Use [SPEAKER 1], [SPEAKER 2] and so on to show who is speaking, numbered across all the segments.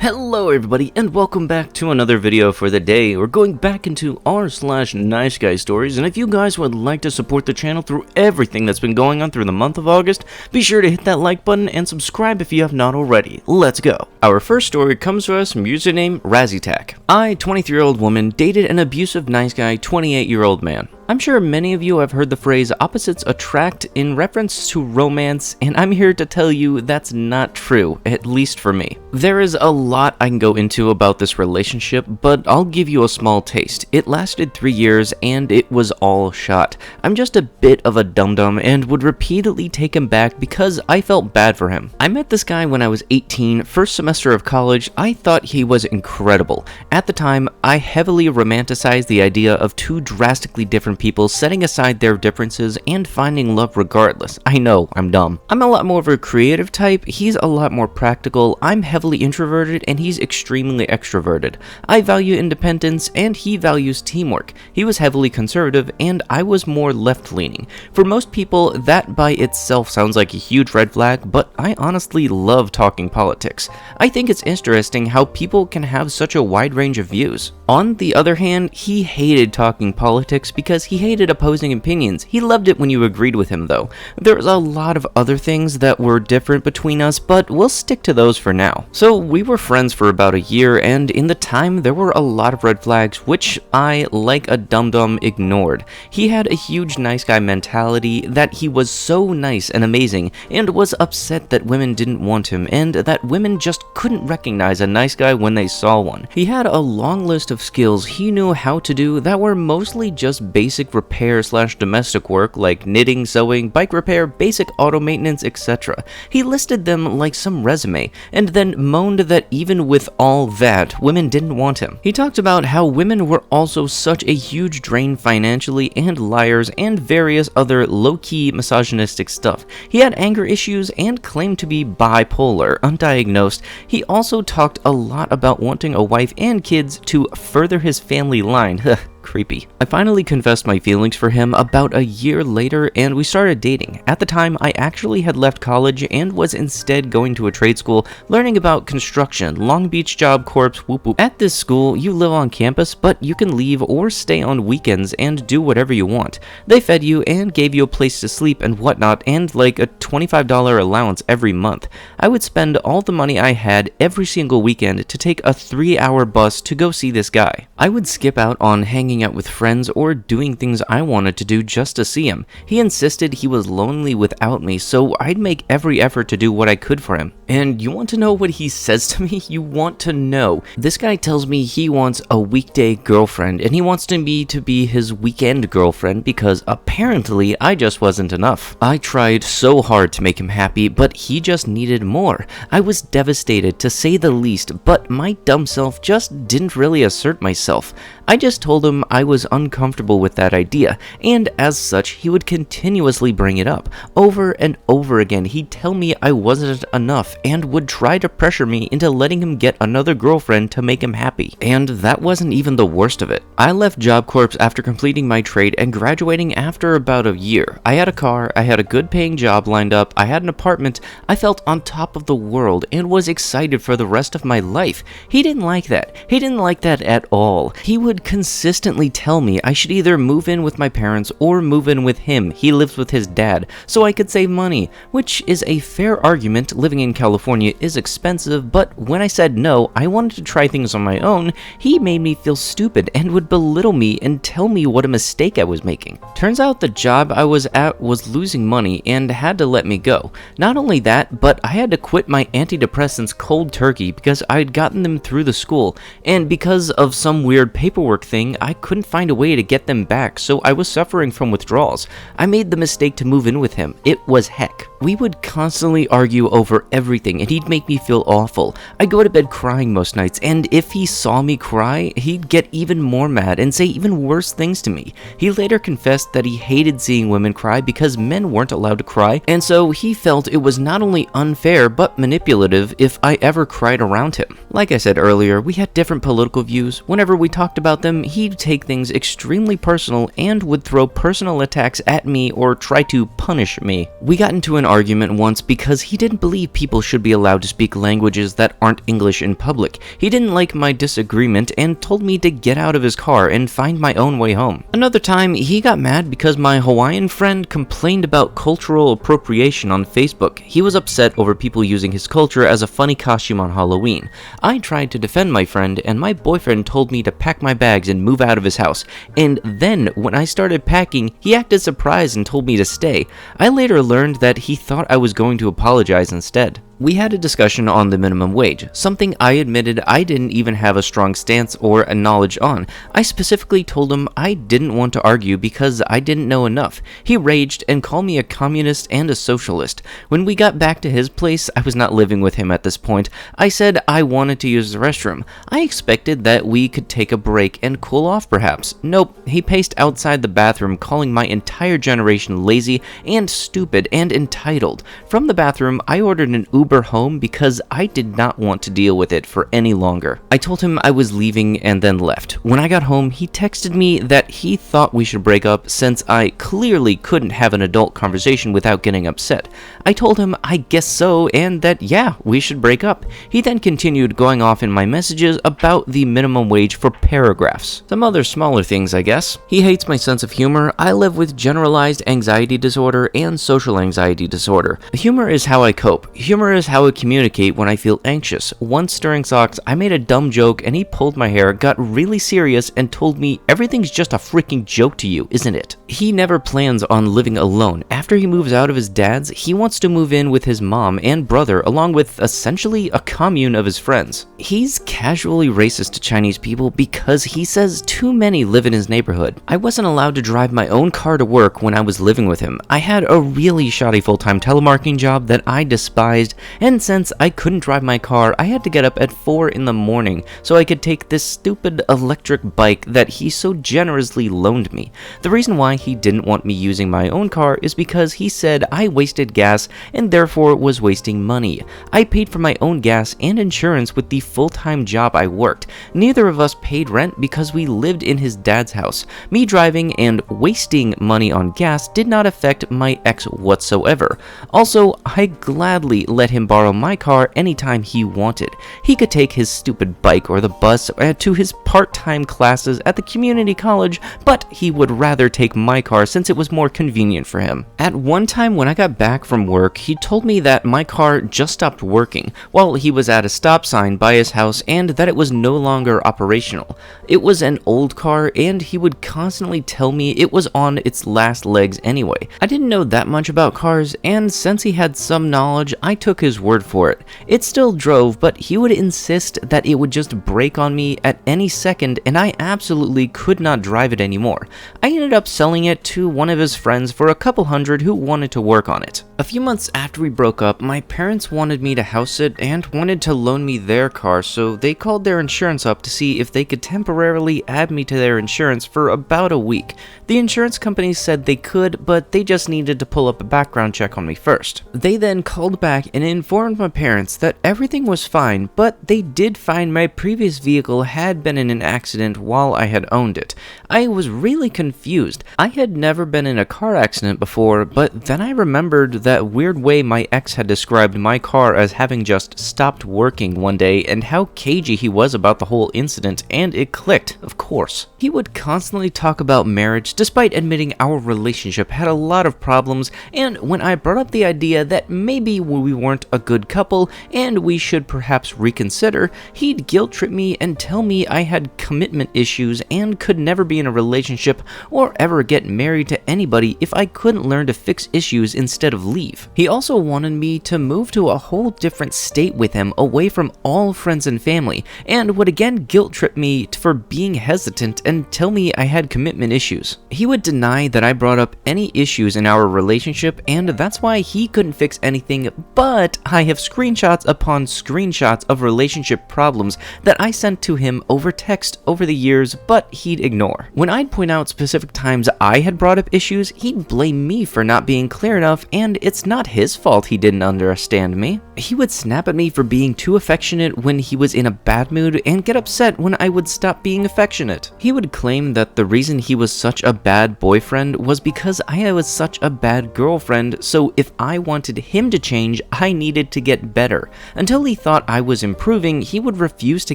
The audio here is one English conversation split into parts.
[SPEAKER 1] Hello everybody and welcome back to another video for the day. We're going back into r/nice guy stories, and if you guys would like to support the channel through everything that's been going on through the month of August, be sure to hit that like button and subscribe if you have not already. Let's go. Our first story comes to us from username Razzytac. I, 23-year-old woman, dated an abusive nice guy, 28-year-old man. I'm sure many of you have heard the phrase opposites attract in reference to romance, and I'm here to tell you that's not true, at least for me. There is a lot I can go into about this relationship, but I'll give you a small taste. It lasted 3 years and it was all shot. I'm just a bit of a dum-dum and would repeatedly take him back because I felt bad for him. I met this guy when I was 18, first semester of college. I thought he was incredible. At the time, I heavily romanticized the idea of two drastically different people setting aside their differences and finding love regardless. I know, I'm dumb. I'm a lot more of a creative type, he's a lot more practical. I'm heavily introverted and he's extremely extroverted. I value independence and he values teamwork. He was heavily conservative and I was more left-leaning. For most people, that by itself sounds like a huge red flag, but I honestly love talking politics. I think it's interesting how people can have such a wide range of views. On the other hand, he hated talking politics because he hated opposing opinions. He loved it when you agreed with him though. There's a lot of other things that were different between us, but we'll stick to those for now. So we were friends for about a year, and in the time there were a lot of red flags which I, like a dum-dum, ignored. He had a huge nice guy mentality, that he was so nice and amazing, and was upset that women didn't want him, and that women just couldn't recognize a nice guy when they saw one. He had a long list of skills he knew how to do that were mostly just basic repair/domestic work like knitting, sewing, bike repair, basic auto maintenance, etc. He listed them like some resume, and then moaned that even with all that, women didn't want him. He talked about how women were also such a huge drain financially, and liars, and various other low-key misogynistic stuff. He had anger issues and claimed to be bipolar, undiagnosed. He also talked a lot about wanting a wife and kids to further his family line. Creepy. I finally confessed my feelings for him about a year later and we started dating. At the time, I actually had left college and was instead going to a trade school, learning about construction, Long Beach Job Corps, whoop whoop. At this school, you live on campus, but you can leave or stay on weekends and do whatever you want. They fed you and gave you a place to sleep and whatnot, and like a $25 allowance every month. I would spend all the money I had every single weekend to take a 3-hour bus to go see this guy. I would skip out on hanging out with friends or doing things I wanted to do just to see him. He insisted he was lonely without me, so I'd make every effort to do what I could for him. And you want to know what he says to me? You want to know. This guy tells me he wants a weekday girlfriend and he wants me to be his weekend girlfriend because apparently I just wasn't enough. I tried so hard to make him happy, but he just needed more. I was devastated to say the least, but my dumb self just didn't really assert myself. I just told him I was uncomfortable with that idea, and as such, he would continuously bring it up. Over and over again, he'd tell me I wasn't enough, and would try to pressure me into letting him get another girlfriend to make him happy. And that wasn't even the worst of it. I left Job Corps after completing my trade and graduating after about a year. I had a car, I had a good paying job lined up, I had an apartment, I felt on top of the world, and was excited for the rest of my life. He didn't like that. He didn't like that at all. He would consistently tell me I should either move in with my parents or move in with him. He lives with his dad, so I could save money, which is a fair argument. Living in California is expensive, but when I said no, I wanted to try things on my own, he made me feel stupid and would belittle me and tell me what a mistake I was making. Turns out the job I was at was losing money and had to let me go. Not only that, but I had to quit my antidepressants cold turkey because I had gotten them through the school, and because of some weird paperwork thing, I couldn't find a way to get them back, so I was suffering from withdrawals. I made the mistake to move in with him. It was heck. We would constantly argue over everything, and he'd make me feel awful. I'd go to bed crying most nights, and if he saw me cry, he'd get even more mad and say even worse things to me. He later confessed that he hated seeing women cry because men weren't allowed to cry, and so he felt it was not only unfair but manipulative if I ever cried around him. Like I said earlier, we had different political views. Whenever we talked about them, he'd take things extremely personal and would throw personal attacks at me or try to punish me. We got into an argument once because he didn't believe people should be allowed to speak languages that aren't English in public. He didn't like my disagreement and told me to get out of his car and find my own way home. Another time, he got mad because my Hawaiian friend complained about cultural appropriation on Facebook. He was upset over people using his culture as a funny costume on Halloween. I tried to defend my friend, and my boyfriend told me to pack my bags and move out of his house. And then, when I started packing, he acted surprised and told me to stay. I later learned that he thought I was going to apologize instead. We had a discussion on the minimum wage, something I admitted I didn't even have a strong stance or a knowledge on. I specifically told him I didn't want to argue because I didn't know enough. He raged and called me a communist and a socialist. When we got back to his place, I was not living with him at this point. I said I wanted to use the restroom. I expected that we could take a break and cool off perhaps. Nope, he paced outside the bathroom calling my entire generation lazy and stupid and entitled. From the bathroom, I ordered an Uber home because I did not want to deal with it for any longer. I told him I was leaving and then left. When I got home, he texted me that he thought we should break up since I clearly couldn't have an adult conversation without getting upset. I told him I guess so and that yeah, we should break up. He then continued going off in my messages about the minimum wage for paragraphs. Some other smaller things, I guess. He hates my sense of humor. I live with generalized anxiety disorder and social anxiety disorder. Humor is how I cope. Humor is how I communicate when I feel anxious. Once during socks, I made a dumb joke and he pulled my hair, got really serious, and told me everything's just a freaking joke to you, isn't it? He never plans on living alone. After he moves out of his dad's, he wants to move in with his mom and brother along with essentially a commune of his friends. He's casually racist to Chinese people because he says too many live in his neighborhood. I wasn't allowed to drive my own car to work when I was living with him. I had a really shoddy full-time telemarketing job that I despised, and since I couldn't drive my car, I had to get up at 4 in the morning so I could take this stupid electric bike that he so generously loaned me. The reason why he didn't want me using my own car is because he said I wasted gas and therefore was wasting money. I paid for my own gas and insurance with the full-time job I worked. Neither of us paid rent because we lived in his dad's house. Me driving and wasting money on gas did not affect my ex whatsoever. Also, I gladly let him borrow my car anytime he wanted. He could take his stupid bike or the bus to his part-time classes at the community college, but he would rather take my car since it was more convenient for him. At one time when I got back from work, he told me that my car just stopped working while he was at a stop sign by his house and that it was no longer operational. It was an old car and he would constantly tell me it was on its last legs anyway. I didn't know that much about cars, and since he had some knowledge, I took his word for it. It still drove, but he would insist that it would just break on me at any second, and I absolutely could not drive it anymore. I ended up selling it to one of his friends for a couple hundred who wanted to work on it. A few months after we broke up, my parents wanted me to house it and wanted to loan me their car, so they called their insurance up to see if they could temporarily add me to their insurance for about a week. The insurance company said they could, but they just needed to pull up a background check on me first. They then called back and informed my parents that everything was fine, but they did find my previous vehicle had been in an accident while I had owned it. I was really confused. I had never been in a car accident before, but then I remembered that weird way my ex had described my car as having just stopped working one day and how cagey he was about the whole incident, and it clicked, of course. He would constantly talk about marriage despite admitting our relationship had a lot of problems, and when I brought up the idea that maybe we weren't a good couple and we should perhaps reconsider, he'd guilt trip me and tell me I had commitment issues and could never be in a relationship or ever get married to anybody if I couldn't learn to fix issues instead of leave. He also wanted me to move to a whole different state with him away from all friends and family, and would again guilt trip me for being hesitant and tell me I had commitment issues. He would deny that I brought up any issues in our relationship, and that's why he couldn't fix anything, but I have screenshots upon screenshots of relationship problems that I sent to him over text over the years, but he'd ignore. When I'd point out specific times I had brought up issues, he'd blame me for not being clear enough, and it's not his fault he didn't understand me. He would snap at me for being too affectionate when he was in a bad mood and get upset when I would stop being affectionate. He would claim that the reason he was such a bad boyfriend was because I was such a bad girlfriend, so if I wanted him to change, I needed to get better. Until he thought I was improving, he would refuse to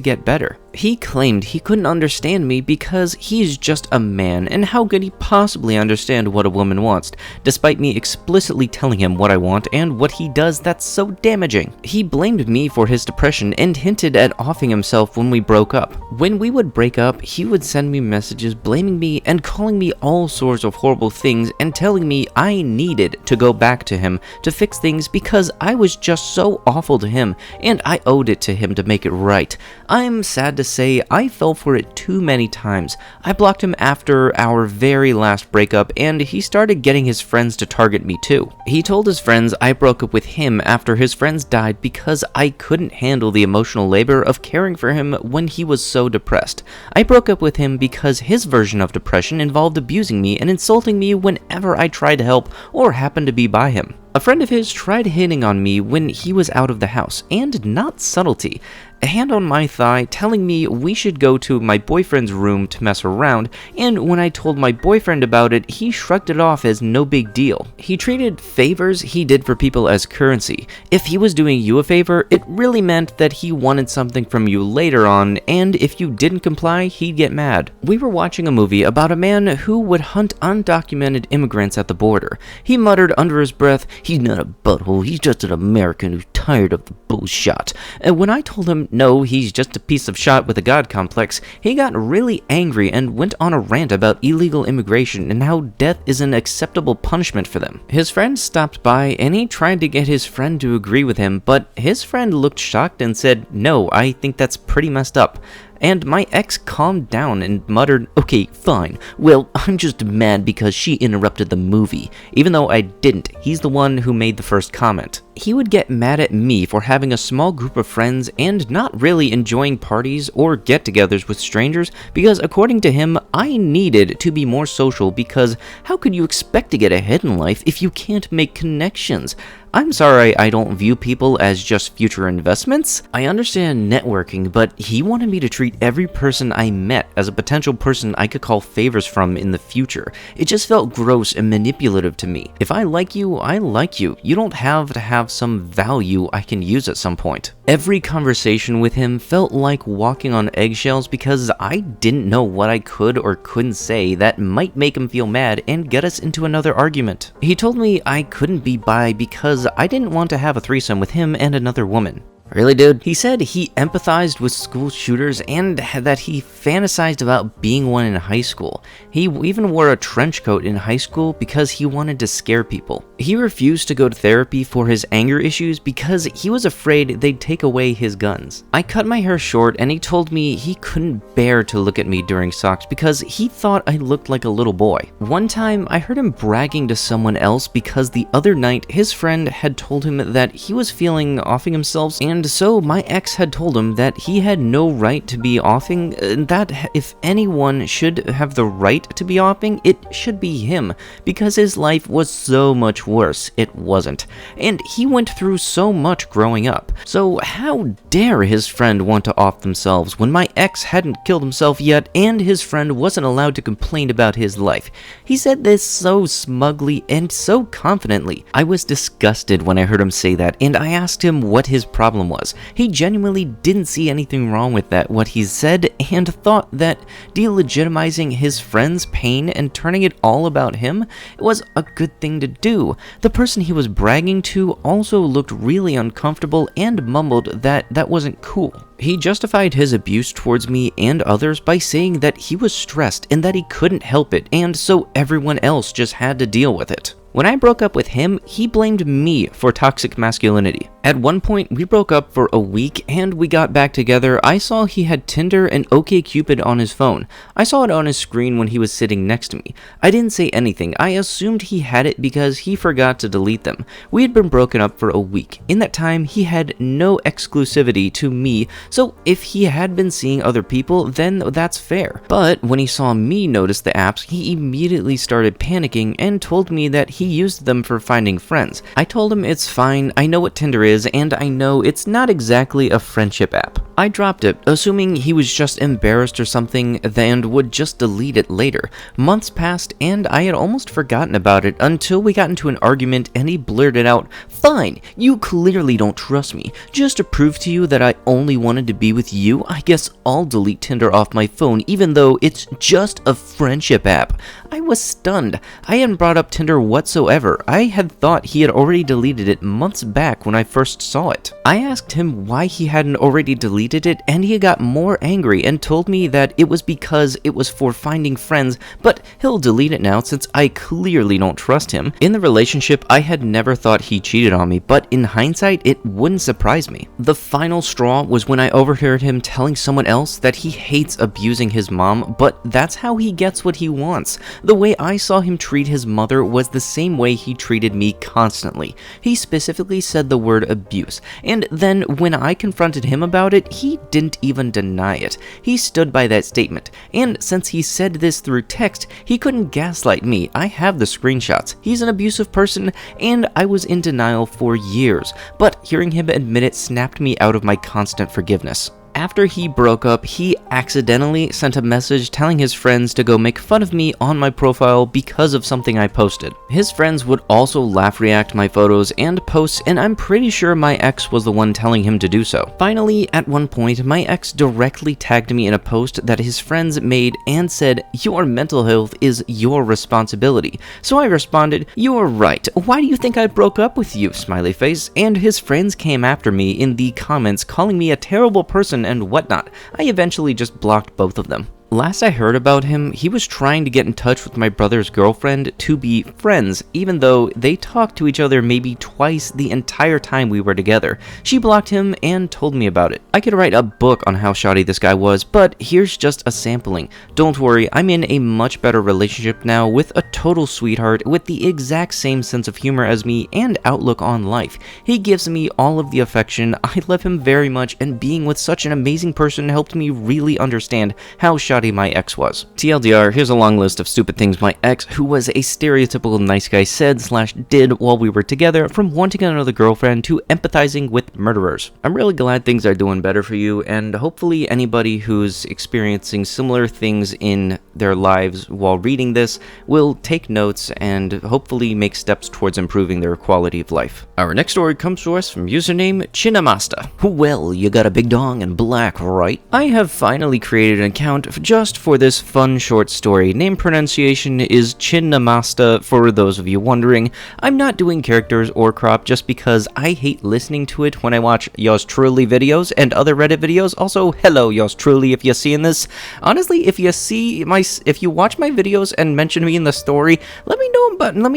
[SPEAKER 1] get better. He claimed he couldn't understand me because he's just a man, and how could he possibly understand what a woman wants, despite me explicitly telling him what I want and what he does that's so damaging. He blamed me for his depression and hinted at offing himself when we broke up. When we would break up, he would send me messages blaming me and calling me all sorts of horrible things and telling me I needed to go back to him to fix things because I was just so awful to him and I owed it to him to make it right. I'm sad to say I fell for it too many times. I blocked him after our very last breakup and he started getting his friends to target me too. He told his friends I broke up with him after his friends died because I couldn't handle the emotional labor of caring for him when he was so depressed. I broke up with him because his version of depression involved abusing me and insulting me whenever I tried to help or happened to be by him. A friend of his tried hitting on me when he was out of the house, and not subtlety. A hand on my thigh telling me we should go to my boyfriend's room to mess around, and when I told my boyfriend about it, he shrugged it off as no big deal. He treated favors he did for people as currency. If he was doing you a favor, it really meant that he wanted something from you later on, and if you didn't comply, he'd get mad. We were watching a movie about a man who would hunt undocumented immigrants at the border. He muttered under his breath, "He's not a butthole, he's just an American who's tired of the bullshit." And when I told him, no, he's just a piece of shit with a god complex, he got really angry and went on a rant about illegal immigration and how death is an acceptable punishment for them. His friend stopped by and he tried to get his friend to agree with him, but his friend looked shocked and said, "No, I think that's pretty messed up." And my ex calmed down and muttered, "Okay, fine. Well, I'm just mad because she interrupted the movie." Even though I didn't, he's the one who made the first comment. He would get mad at me for having a small group of friends and not really enjoying parties or get-togethers with strangers because according to him, I needed to be more social because how could you expect to get ahead in life if you can't make connections? I'm sorry I don't view people as just future investments. I understand networking, but he wanted me to treat every person I met as a potential person I could call favors from in the future. It just felt gross and manipulative to me. If I like you, I like you. You don't have to have some value I can use at some point. Every conversation with him felt like walking on eggshells because I didn't know what I could or couldn't say that might make him feel mad and get us into another argument. He told me I couldn't be bi because I didn't want to have a threesome with him and another woman. Really, dude? He said he empathized with school shooters and that he fantasized about being one in high school. He even wore a trench coat in high school because he wanted to scare people. He refused to go to therapy for his anger issues because he was afraid they'd take away his guns. I cut my hair short and he told me he couldn't bear to look at me during socks because he thought I looked like a little boy. One time, I heard him bragging to someone else because the other night his friend had told him that he was offing himself, and so my ex had told him that he had no right to be offing, and that if anyone should have the right to be offing, it should be him, because his life was so much worse. It wasn't. And he went through so much growing up. So how dare his friend want to off themselves when my ex hadn't killed himself yet and his friend wasn't allowed to complain about his life? He said this so smugly and so confidently. I was disgusted when I heard him say that, and I asked him what his problem was. He genuinely didn't see anything wrong with what he said, and thought that delegitimizing his friend's pain and turning it all about him was a good thing to do. The person he was bragging to also looked really uncomfortable and mumbled that wasn't cool. He justified his abuse towards me and others by saying that he was stressed and that he couldn't help it, and so everyone else just had to deal with it. When I broke up with him, he blamed me for toxic masculinity. At one point, we broke up for a week and we got back together. I saw he had Tinder and OkCupid on his phone. I saw it on his screen when he was sitting next to me. I didn't say anything. I assumed he had it because he forgot to delete them. We had been broken up for a week. In that time, he had no exclusivity to me, so if he had been seeing other people, then that's fair. But when he saw me notice the apps, he immediately started panicking and told me that he used them for finding friends. I told him it's fine, I know what Tinder is, and I know it's not exactly a friendship app. I dropped it, assuming he was just embarrassed or something, and would just delete it later. Months passed, and I had almost forgotten about it until we got into an argument and he blurted out, "Fine, you clearly don't trust me. Just to prove to you that I only wanted to be with you, I guess I'll delete Tinder off my phone even though it's just a friendship app." I was stunned. I hadn't brought up Tinder whatsoever. I had thought he had already deleted it months back when I first saw it. I asked him why he hadn't already deleted it, and he got more angry and told me that it was because it was for finding friends, but he'll delete it now since I clearly don't trust him. In the relationship, I had never thought he cheated on me, but in hindsight, it wouldn't surprise me. The final straw was when I overheard him telling someone else that he hates abusing his mom, but that's how he gets what he wants. The way I saw him treat his mother was the same way he treated me constantly. He specifically said the word abuse, and then when I confronted him about it, he didn't even deny it. He stood by that statement, and since he said this through text, he couldn't gaslight me. I have the screenshots. He's an abusive person, and I was in denial for years, but hearing him admit it snapped me out of my constant forgiveness. After he broke up, he accidentally sent a message telling his friends to go make fun of me on my profile because of something I posted. His friends would also laugh react my photos and posts, and I'm pretty sure my ex was the one telling him to do so. Finally, at one point, my ex directly tagged me in a post that his friends made and said, "Your mental health is your responsibility." So I responded, "You're right. Why do you think I broke up with you?" Smiley face. And his friends came after me in the comments calling me a terrible person and whatnot. I eventually just blocked both of them. Last I heard about him, he was trying to get in touch with my brother's girlfriend to be friends, even though they talked to each other maybe twice the entire time we were together. She blocked him and told me about it. I could write a book on how shoddy this guy was, but here's just a sampling. Don't worry, I'm in a much better relationship now with a total sweetheart with the exact same sense of humor as me and outlook on life. He gives me all of the affection. I love him very much, and being with such an amazing person helped me really understand how shoddy my ex was. TLDR, here's a long list of stupid things my ex, who was a stereotypical nice guy, said/did while we were together, from wanting another girlfriend to empathizing with murderers. I'm really glad things are doing better for you, and hopefully anybody who's experiencing similar things in their lives while reading this will take notes and hopefully make steps towards improving their quality of life. Our next story comes to us from username Chinamasta. Well, you got a big dong and black, right? I have finally created an account just for this fun short story. Name pronunciation is Chinamasta for those of you wondering. I'm not doing characters or crop just because I hate listening to it when I watch yours truly videos and other Reddit videos. Also, hello yours truly if you're seeing this. Honestly, if you watch my videos and mention me in the story, let me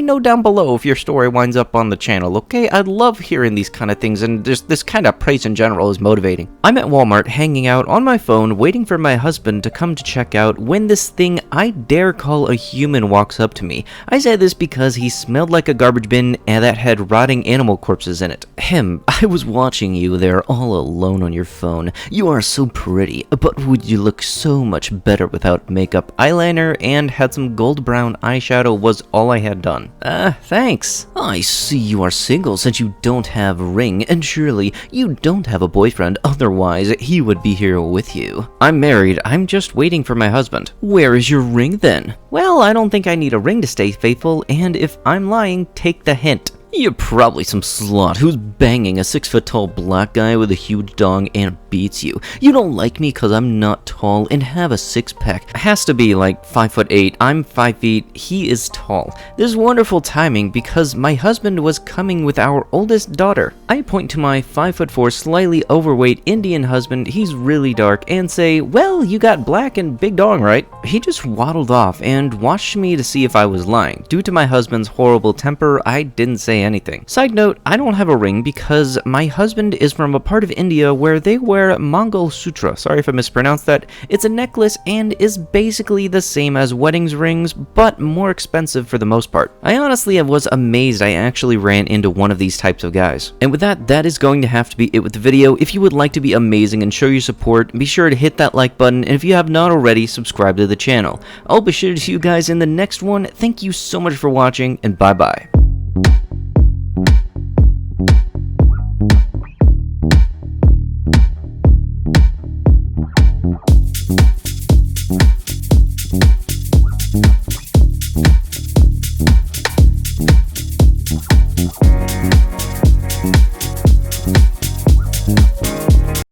[SPEAKER 1] know down below if your story winds up on the channel, okay? I'd love hearing these kind of things, and just this kind of praise in general is motivating. I'm at Walmart hanging out on my phone waiting for my husband to come to check out when this thing I dare call a human walks up to me. I say this because he smelled like a garbage bin and that had rotting animal corpses in it. I was watching you there all alone on your phone. You are so pretty, but would you look so much better without makeup? Eyeliner and had some gold brown eyeshadow was all I had done. Thanks. I see you are single since you don't have a ring, and surely you don't have a boyfriend, otherwise he would be here with you. I'm married, I'm just waiting for my husband. Where is your ring then? Well, I don't think I need a ring to stay faithful, and if I'm lying, take the hint. You're probably some slut who's banging a 6-foot-tall black guy with a huge dong and beats you. You don't like me because I'm not tall and have a six-pack. Has to be like 5'8". I'm 5 feet. He is tall. This is wonderful timing because my husband was coming with our oldest daughter. I point to my 5'4", slightly overweight Indian husband. He's really dark, and say, "Well, you got black and big dong, right?" He just waddled off and watched me to see if I was lying. Due to my husband's horrible temper, I didn't say anything. Side note, I don't have a ring because my husband is from a part of India where they wear Mongol Sutra. Sorry if I mispronounced that. It's a necklace and is basically the same as weddings rings, but more expensive for the most part. I honestly was amazed I actually ran into one of these types of guys. And with that is going to have to be it with the video. If you would like to be amazing and show your support, be sure to hit that like button, and if you have not already, subscribe to the channel. I'll be sure to see you guys in the next one. Thank you so much for watching, and bye bye.